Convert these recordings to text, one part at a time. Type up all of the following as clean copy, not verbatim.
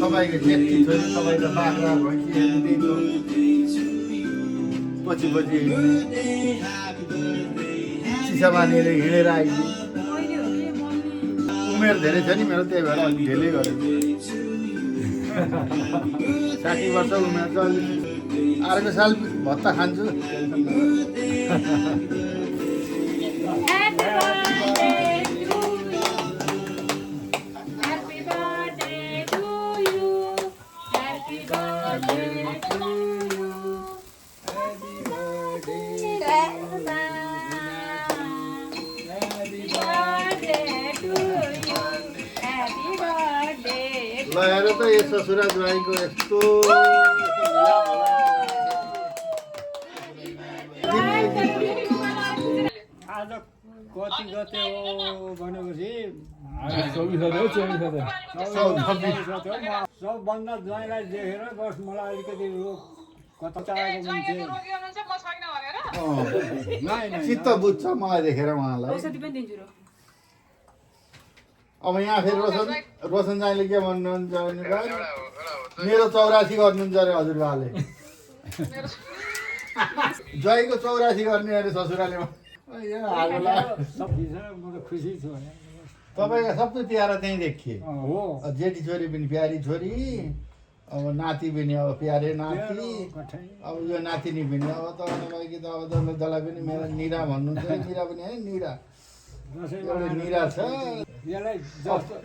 तपाईँको जेठी छोरी तपाईँको बाख्रा भैँसीहरू दिएको पछि चिसा बाँधेर हिँडेर आइदियो उमेर धेरै छ नि मेरो त्यही भएर अलिक ढिलै गरेँ 60 वर्ष उमेर छ अलिक अर्को साल भत्ता खान्छु ल हेर त यो ससुरा ज्वाइँको यस्तो आज कति गते हो भनेपछि सबभन्दा ज्वाइँलाई देखेर बस मलाई अलिकति रोग कता चाहेको मान्छे चित्त बुझ्छ मलाई देखेर उहाँलाई अब यहाँ फेरि रोशन जाइले के भन्नुहुन्छ भने मेरो 84 गर्नुहुन्छ अरे हजुरबाले ज्वाइँको 84 गर्ने अरे ससुराले खुसी छु तपाईँको सबै प्यारा त्यहीँ देखिए हो जेठी छोरी पनि प्यारी छोरी अब नाति पनि अब प्यारे नाति अब यो नातिनी पनि अब तपाईँको त अब जसलाई पनि मेरो निरा भन्नुहुन्छ निरा पनि है निरा निरा छ यसलाई जस्तो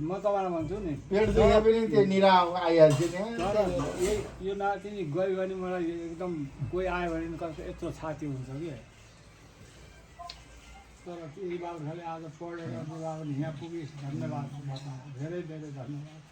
म तपाईँलाई भन्छु नि पेट दुखे पनि त्यो निरा आइहाल्छ नि यो नातिनी गयो भने मलाई एकदम कोही आयो भने कस्तो यत्रो छाती हुन्छ कि तर यी बाबुले आज पढेर बाबुले यहाँ पुगिस् धन्यवाद धेरै धेरै धन्यवाद